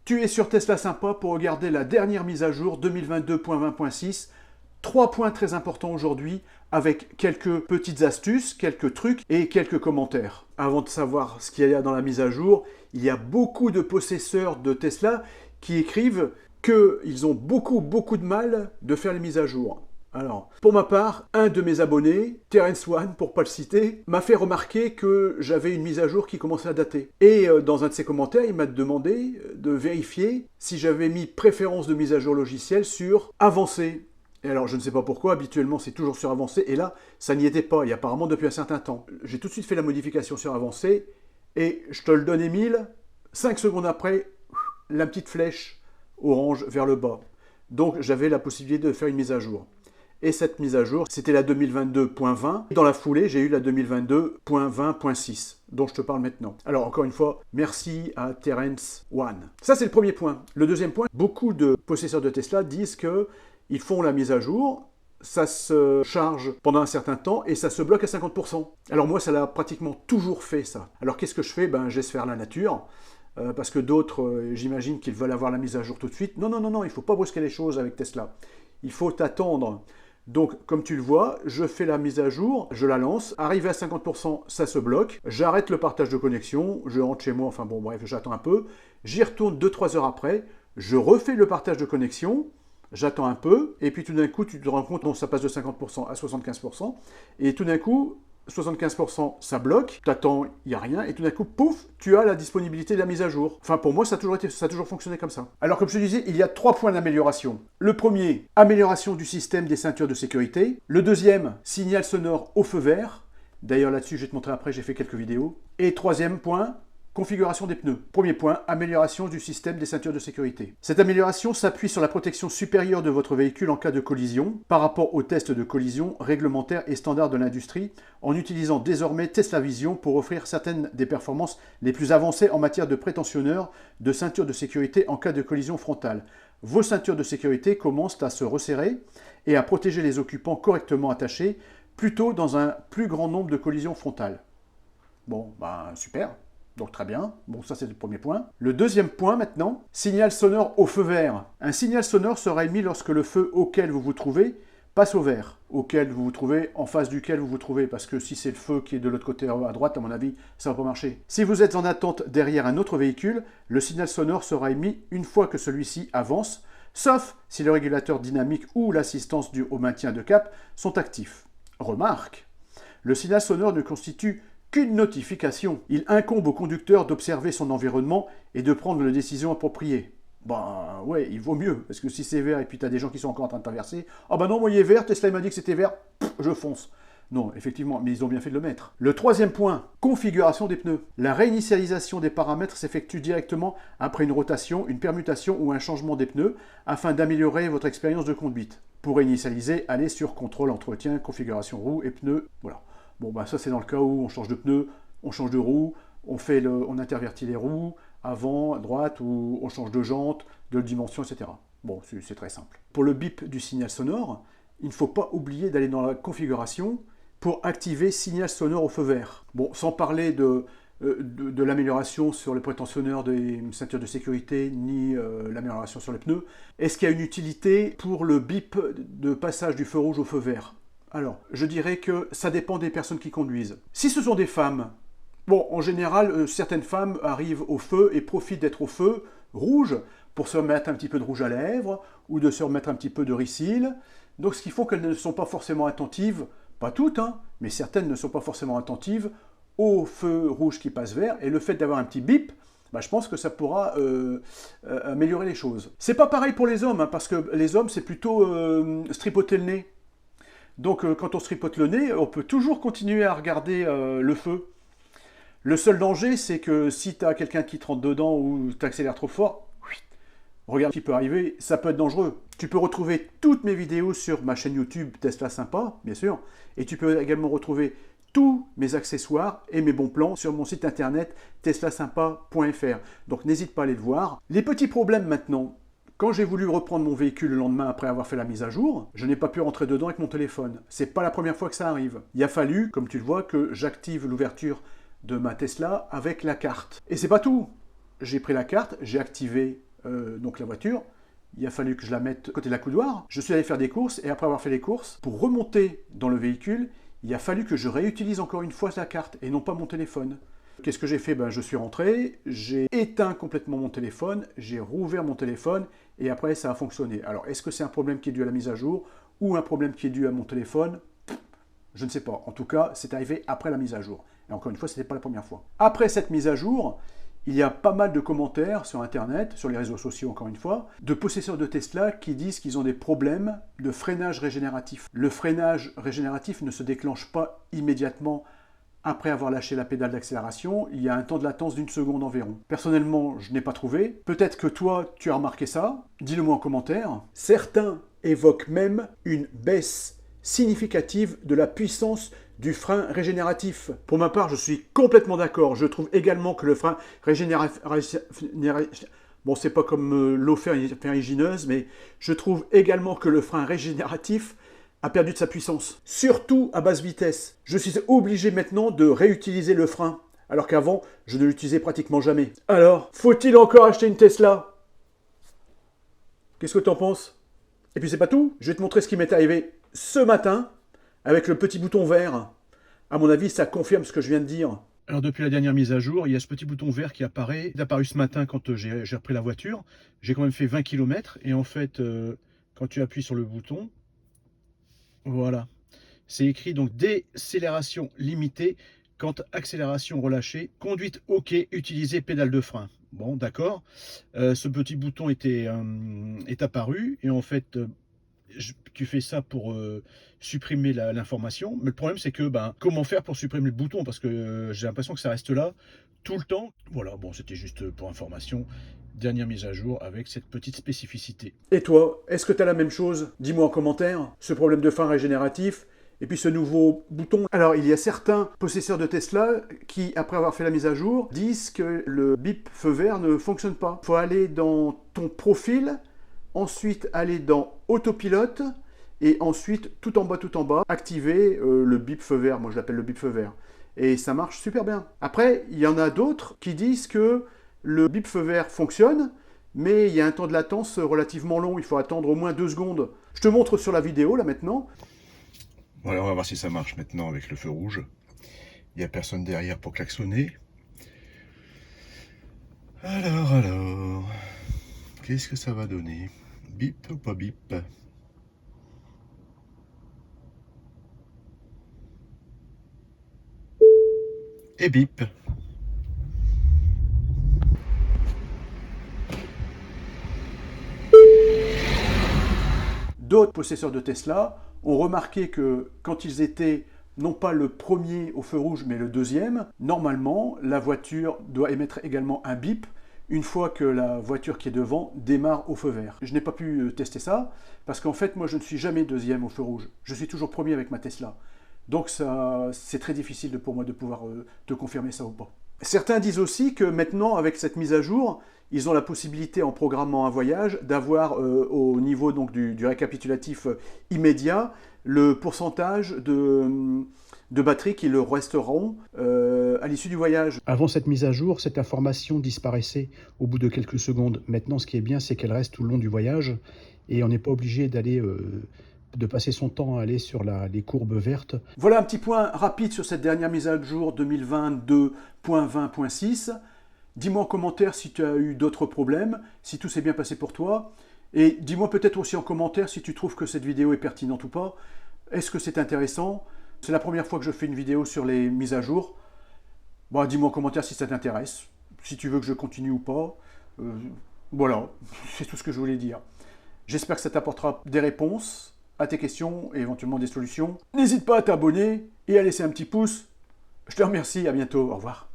Tu es sur Tesla Sympa pour regarder la dernière mise à jour 2022.20.6. 3 points très importants aujourd'hui avec quelques petites astuces, quelques trucs et quelques commentaires. Avant de savoir ce qu'il y a dans la mise à jour, il y a beaucoup de possesseurs de Tesla qui écrivent qu'ils ont beaucoup de mal de faire les mises à jour. Alors, pour ma part, un de mes abonnés, Terence One, pour pas le citer, m'a fait remarquer que j'avais une mise à jour qui commençait à dater. Et dans un de ses commentaires, il m'a demandé de vérifier si j'avais mis préférence de mise à jour logicielle sur avancé. Et alors, je ne sais pas pourquoi, habituellement c'est toujours sur avancé, et là, ça n'y était pas, et apparemment depuis un certain temps. J'ai tout de suite fait la modification sur avancé, et je te le donne, Émile, 5 secondes après, la petite flèche orange vers le bas. Donc, j'avais la possibilité de faire une mise à jour. Et cette mise à jour, c'était la 2022.20. Dans la foulée, j'ai eu la 2022.20.6, dont je te parle maintenant. Alors, encore une fois, merci à Terence One. Ça, c'est le premier point. Le deuxième point, beaucoup de possesseurs de Tesla disent qu'ils font la mise à jour, ça se charge pendant un certain temps et ça se bloque à 50%. Alors moi, ça l'a pratiquement toujours fait, ça. Alors, qu'est-ce que je fais? Je laisse faire la nature. Parce que d'autres, j'imagine qu'ils veulent avoir la mise à jour tout de suite. Non, il ne faut pas brusquer les choses avec Tesla. Il faut attendre. Donc, comme tu le vois, je fais la mise à jour, je la lance, arrivé à 50%, ça se bloque, j'arrête le partage de connexion, je rentre chez moi, enfin bon, bref, j'attends un peu, j'y retourne 2-3 heures après, je refais le partage de connexion, j'attends un peu, et puis tout d'un coup, tu te rends compte, ça passe de 50% à 75%, et tout d'un coup, 75%, ça bloque, t'attends, il n'y a rien, et tout d'un coup, pouf, tu as la disponibilité de la mise à jour. Enfin, pour moi, ça a toujours fonctionné comme ça. Alors, comme je te disais, il y a 3 points d'amélioration. Le premier, amélioration du système des ceintures de sécurité. Le deuxième, signal sonore au feu vert. D'ailleurs, là-dessus, je vais te montrer après, j'ai fait quelques vidéos. Et troisième point, configuration des pneus. Premier point, amélioration du système des ceintures de sécurité. Cette amélioration s'appuie sur la protection supérieure de votre véhicule en cas de collision par rapport aux tests de collision réglementaires et standards de l'industrie en utilisant désormais Tesla Vision pour offrir certaines des performances les plus avancées en matière de prétentionneurs de ceintures de sécurité en cas de collision frontale. Vos ceintures de sécurité commencent à se resserrer et à protéger les occupants correctement attachés, plutôt dans un plus grand nombre de collisions frontales. Bon, super. Donc très bien, bon ça c'est le premier point. Le deuxième point maintenant, signal sonore au feu vert. Un signal sonore sera émis lorsque le feu auquel vous vous trouvez passe au vert, auquel vous vous trouvez, en face duquel vous vous trouvez, parce que si c'est le feu qui est de l'autre côté à droite, à mon avis, ça ne va pas marcher. Si vous êtes en attente derrière un autre véhicule, le signal sonore sera émis une fois que celui-ci avance, sauf si le régulateur dynamique ou l'assistance au maintien de cap sont actifs. Remarque, le signal sonore ne constitue qu'une notification. Il incombe au conducteur d'observer son environnement et de prendre les décisions appropriées. Ouais, il vaut mieux, parce que si c'est vert et puis tu as des gens qui sont encore en train de traverser, non, moi il est vert, Tesla m'a dit que c'était vert, je fonce. Non, effectivement, mais ils ont bien fait de le mettre. Le troisième point, configuration des pneus. La réinitialisation des paramètres s'effectue directement après une rotation, une permutation ou un changement des pneus afin d'améliorer votre expérience de conduite. Pour réinitialiser, allez sur contrôle, entretien, configuration roues et pneus, voilà. Bon, ça c'est dans le cas où on change de pneu, on change de roue, on intervertit les roues, avant, à droite, ou on change de jante, de dimension, etc. Bon, c'est très simple. Pour le bip du signal sonore, il ne faut pas oublier d'aller dans la configuration pour activer signal sonore au feu vert. Bon, sans parler de l'amélioration sur les prétentionneurs des ceintures de sécurité, ni l'amélioration sur les pneus. Est-ce qu'il y a une utilité pour le bip de passage du feu rouge au feu vert ? Alors, je dirais que ça dépend des personnes qui conduisent. Si ce sont des femmes, en général, certaines femmes arrivent au feu et profitent d'être au feu rouge pour se remettre un petit peu de rouge à lèvres ou de se remettre un petit peu de ricil. Donc, ce qui fait qu'elles ne sont pas forcément attentives, pas toutes, mais certaines ne sont pas forcément attentives au feu rouge qui passe vert. Et le fait d'avoir un petit bip, je pense que ça pourra améliorer les choses. C'est pas pareil pour les hommes, parce que les hommes, c'est plutôt stripoter le nez. Donc quand on se tripote le nez, on peut toujours continuer à regarder le feu. Le seul danger, c'est que si tu as quelqu'un qui te rentre dedans ou tu accélères trop fort, regarde ce qui peut arriver, ça peut être dangereux. Tu peux retrouver toutes mes vidéos sur ma chaîne YouTube Tesla Sympa, bien sûr, et tu peux également retrouver tous mes accessoires et mes bons plans sur mon site internet teslasympa.fr. Donc n'hésite pas à aller le voir. Les petits problèmes maintenant. Quand j'ai voulu reprendre mon véhicule le lendemain après avoir fait la mise à jour, je n'ai pas pu rentrer dedans avec mon téléphone. C'est pas la première fois que ça arrive. Il a fallu, comme tu le vois, que j'active l'ouverture de ma Tesla avec la carte. Et c'est pas tout. J'ai pris la carte, j'ai activé donc la voiture. Il a fallu que je la mette à côté de la couloir. Je suis allé faire des courses et après avoir fait les courses, pour remonter dans le véhicule, il a fallu que je réutilise encore une fois la carte et non pas mon téléphone. Qu'est-ce que j'ai fait? Je suis rentré, j'ai éteint complètement mon téléphone, j'ai rouvert mon téléphone et après ça a fonctionné. Alors est-ce que c'est un problème qui est dû à la mise à jour ou un problème qui est dû à mon téléphone? Je ne sais pas. En tout cas, c'est arrivé après la mise à jour. Et encore une fois, ce n'était pas la première fois. Après cette mise à jour, il y a pas mal de commentaires sur Internet, sur les réseaux sociaux encore une fois, de possesseurs de Tesla qui disent qu'ils ont des problèmes de freinage régénératif. Le freinage régénératif ne se déclenche pas immédiatement après avoir lâché la pédale d'accélération. Il y a un temps de latence d'1 seconde environ. Personnellement, je n'ai pas trouvé. Peut-être que toi, tu as remarqué ça. Dis-le moi en commentaire. Certains évoquent même une baisse significative de la puissance du frein régénératif. Pour ma part, je suis complètement d'accord. Je trouve également que le frein régénératif... Bon, c'est pas comme l'eau ferrugineuse, mais je trouve également que le frein régénératif a perdu de sa puissance. Surtout à basse vitesse. Je suis obligé maintenant de réutiliser le frein, alors qu'avant, je ne l'utilisais pratiquement jamais. Alors, faut-il encore acheter une Tesla? Qu'est-ce que tu en penses? Et puis c'est pas tout. Je vais te montrer ce qui m'est arrivé ce matin, avec le petit bouton vert. À mon avis, ça confirme ce que je viens de dire. Alors depuis la dernière mise à jour, il y a ce petit bouton vert qui apparaît. Il est apparu ce matin quand j'ai repris la voiture. J'ai quand même fait 20 km. Et en fait, quand tu appuies sur le bouton, voilà. C'est écrit donc décélération limitée, quand accélération relâchée, conduite OK, utiliser pédale de frein. Bon, d'accord. Ce petit bouton est apparu. Et en fait... tu fais ça pour supprimer l'information, mais le problème c'est que comment faire pour supprimer le bouton, parce que j'ai l'impression que ça reste là tout le temps. Voilà, bon, c'était juste pour information, dernière mise à jour avec cette petite spécificité. Et toi, est-ce que tu as la même chose? Dis-moi en commentaire, ce problème de frein régénératif et puis ce nouveau bouton. Alors il y a certains possesseurs de Tesla qui, après avoir fait la mise à jour, disent que le bip feu vert ne fonctionne pas. Il faut aller dans ton profil, ensuite aller dans autopilote et ensuite tout en bas, activer le bip feu vert. Moi je l'appelle le bip feu vert. Et ça marche super bien. Après, il y en a d'autres qui disent que le bip feu vert fonctionne, mais il y a un temps de latence relativement long. Il faut attendre au moins 2 secondes. Je te montre sur la vidéo là maintenant. Voilà, on va voir si ça marche maintenant avec le feu rouge. Il n'y a personne derrière pour klaxonner. Alors... qu'est-ce que ça va donner? Bip ou pas bip? Et bip. D'autres possesseurs de Tesla ont remarqué que quand ils étaient non pas le premier au feu rouge, mais le deuxième, normalement, la voiture doit émettre également un bip une fois que la voiture qui est devant démarre au feu vert. Je n'ai pas pu tester ça, parce qu'en fait, moi, je ne suis jamais deuxième au feu rouge. Je suis toujours premier avec ma Tesla. Donc, c'est très difficile pour moi de pouvoir te confirmer ça ou pas. Certains disent aussi que maintenant, avec cette mise à jour, ils ont la possibilité, en programmant un voyage, d'avoir au niveau donc, du récapitulatif immédiat, le pourcentage de batterie qui leur resteront à l'issue du voyage. Avant cette mise à jour, cette information disparaissait au bout de quelques secondes. Maintenant, ce qui est bien, c'est qu'elle reste tout le long du voyage et on n'est pas obligé d'aller... de passer son temps à aller sur les courbes vertes. Voilà un petit point rapide sur cette dernière mise à jour 2022.20.6. Dis-moi en commentaire si tu as eu d'autres problèmes, si tout s'est bien passé pour toi. Et dis-moi peut-être aussi en commentaire si tu trouves que cette vidéo est pertinente ou pas. Est-ce que c'est intéressant? C'est la première fois que je fais une vidéo sur les mises à jour. Bon, dis-moi en commentaire si ça t'intéresse, si tu veux que je continue ou pas. Voilà, c'est tout ce que je voulais dire. J'espère que ça t'apportera des réponses à tes questions et éventuellement des solutions. N'hésite pas à t'abonner et à laisser un petit pouce. Je te remercie, à bientôt, au revoir.